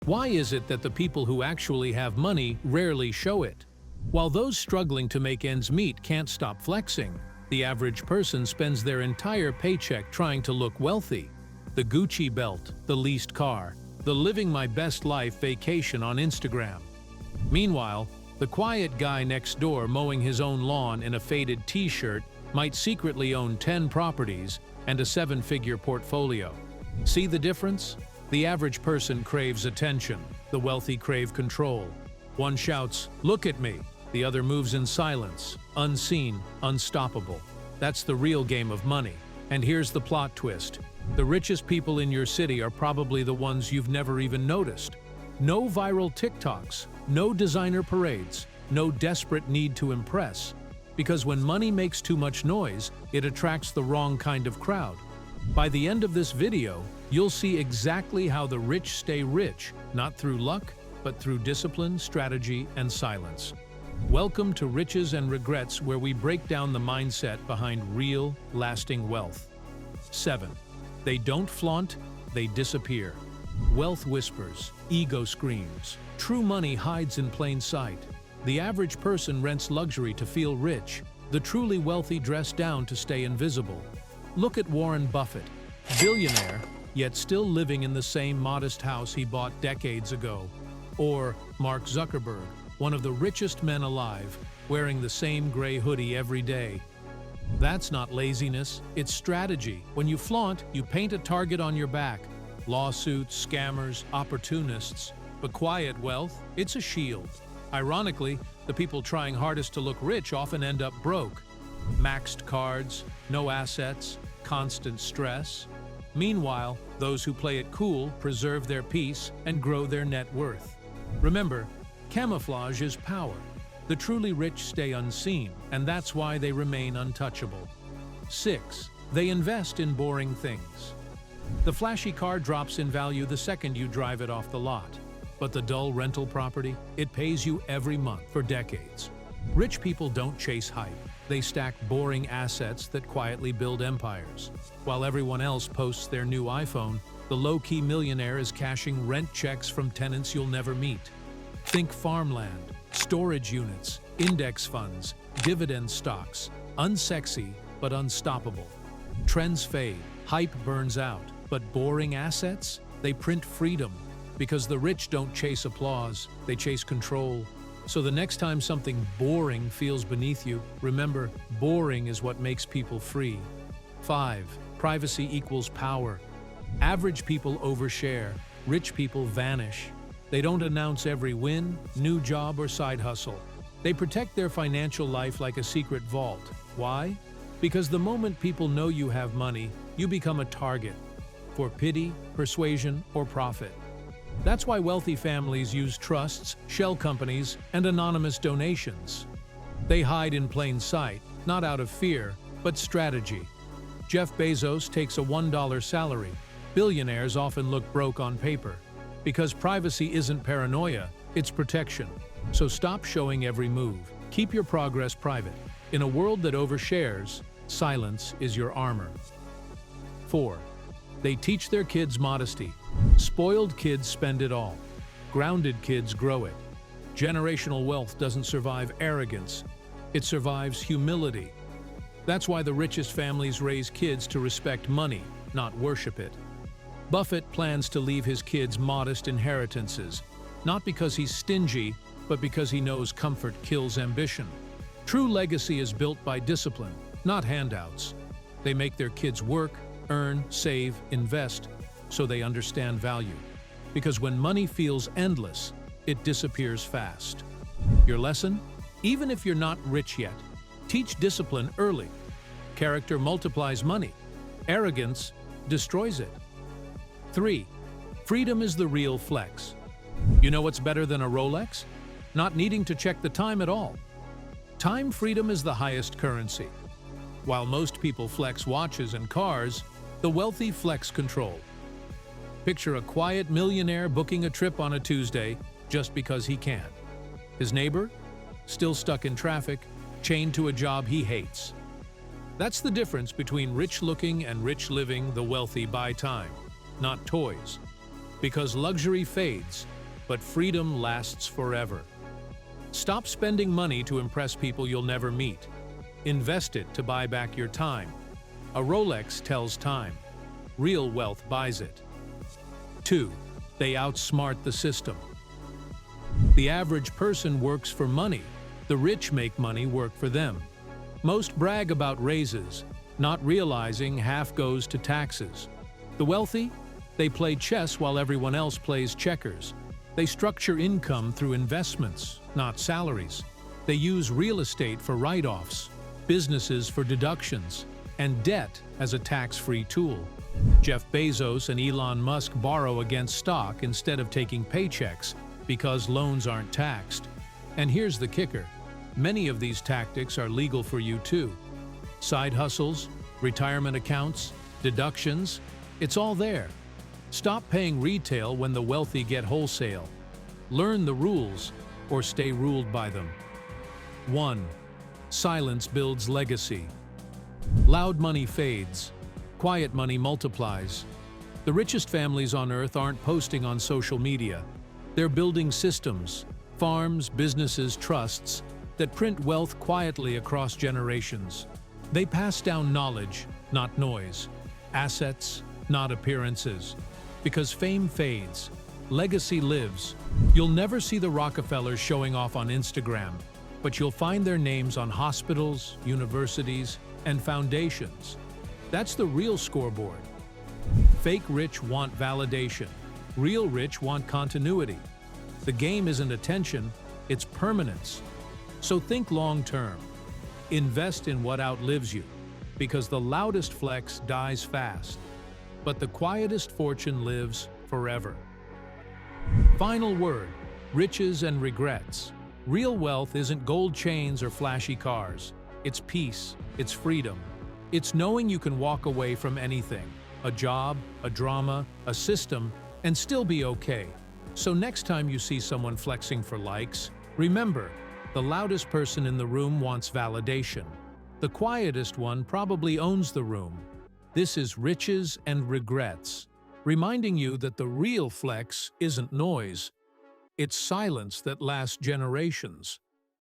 Why is it that the people who actually have money rarely show it? While those struggling to make ends meet can't stop flexing, the average person spends their entire paycheck trying to look wealthy. The Gucci belt, the leased car, the living my best life vacation on Instagram. Meanwhile, the quiet guy next door mowing his own lawn in a faded t-shirt might secretly own 10 properties and a 7-figure portfolio. See the difference? The average person craves attention, the wealthy crave control. One shouts, "Look at me." The other moves in silence, unseen, unstoppable. That's the real game of money. And here's the plot twist. The richest people in your city are probably the ones you've never even noticed. No viral TikToks, no designer parades, no desperate need to impress. Because when money makes too much noise, it attracts the wrong kind of crowd. By the end of this video, you'll see exactly how the rich stay rich, not through luck, but through discipline, strategy, and silence. Welcome to Riches and Regrets, where we break down the mindset behind real, lasting wealth. 7. They don't flaunt, they disappear. Wealth whispers, ego screams. True money hides in plain sight. The average person rents luxury to feel rich. The truly wealthy dress down to stay invisible. Look at Warren Buffett, billionaire, yet still living in the same modest house he bought decades ago. Or Mark Zuckerberg, one of the richest men alive, wearing the same gray hoodie every day. That's not laziness, it's strategy. When you flaunt, you paint a target on your back. Lawsuits, scammers, opportunists. But quiet wealth, it's a shield. Ironically, the people trying hardest to look rich often end up broke. Maxed cards, no assets, constant stress. Meanwhile, those who play it cool preserve their peace and grow their net worth. Remember, camouflage is power. The truly rich stay unseen, and that's why they remain untouchable. 6. They invest in boring things. The flashy car drops in value the second you drive it off the lot. But the dull rental property, it pays you every month for decades. Rich people don't chase hype. They stack boring assets that quietly build empires. While everyone else posts their new iPhone, the low-key millionaire is cashing rent checks from tenants you'll never meet. Think farmland, storage units, index funds, dividend stocks. Unsexy, but unstoppable. Trends fade, hype burns out, but boring assets? They print freedom. Because the rich don't chase applause, they chase control. So the next time something boring feels beneath you, remember, boring is what makes people free. 5. Privacy equals power. Average people overshare, rich people vanish. They don't announce every win, new job, or side hustle. They protect their financial life like a secret vault. Why? Because the moment people know you have money, you become a target for pity, persuasion, or profit. That's why wealthy families use trusts, shell companies, and anonymous donations. They hide in plain sight, not out of fear, but strategy. Jeff Bezos takes a $1 salary. Billionaires often look broke on paper. Because privacy isn't paranoia, it's protection. So stop showing every move. Keep your progress private. In a world that overshares, silence is your armor. 4. They teach their kids modesty. Spoiled kids spend it all. Grounded kids grow it. Generational wealth doesn't survive arrogance. It survives humility. That's why the richest families raise kids to respect money, not worship it. Buffett plans to leave his kids modest inheritances, not because he's stingy, but because he knows comfort kills ambition. True legacy is built by discipline, not handouts. They make their kids work, earn, save, invest, so they understand value. Because when money feels endless, it disappears fast. Your lesson? Even if you're not rich yet, teach discipline early. Character multiplies money. Arrogance destroys it. 3. Freedom is the real flex. You know what's better than a Rolex? Not needing to check the time at all. Time freedom is the highest currency. While most people flex watches and cars, the wealthy flex control. Picture a quiet millionaire booking a trip on a Tuesday just because he can. His neighbor? Still stuck in traffic, chained to a job he hates. That's the difference between rich looking and rich living. The wealthy buy time, not toys. Because luxury fades, but freedom lasts forever. Stop spending money to impress people you'll never meet. Invest it to buy back your time. A Rolex tells time. Real wealth buys it. 2. They outsmart the system. The average person works for money. The rich make money work for them. Most brag about raises, not realizing half goes to taxes. The wealthy? They play chess while everyone else plays checkers. They structure income through investments, not salaries. They use real estate for write-offs, businesses for deductions, and debt as a tax-free tool. Jeff Bezos and Elon Musk borrow against stock instead of taking paychecks because loans aren't taxed. And here's the kicker. Many of these tactics are legal for you too. Side hustles, retirement accounts, deductions, it's all there. Stop paying retail when the wealthy get wholesale. Learn the rules or stay ruled by them. 1. Silence builds legacy. Loud money fades. Quiet money multiplies. The richest families on earth aren't posting on social media. They're building systems, farms, businesses, trusts that print wealth quietly across generations. They pass down knowledge, not noise. Assets, not appearances. Because fame fades, legacy lives. You'll never see the Rockefellers showing off on Instagram, but you'll find their names on hospitals, universities, and foundations. That's the real scoreboard. Fake rich want validation. Real rich want continuity. The game isn't attention, it's permanence. So think long-term. Invest in what outlives you, because the loudest flex dies fast, but the quietest fortune lives forever. Final word, riches and regrets. Real wealth isn't gold chains or flashy cars. It's peace, it's freedom. It's knowing you can walk away from anything, a job, a drama, a system, and still be okay. So next time you see someone flexing for likes, remember, the loudest person in the room wants validation. The quietest one probably owns the room. This is Riches and Regrets, reminding you that the real flex isn't noise. It's silence that lasts generations.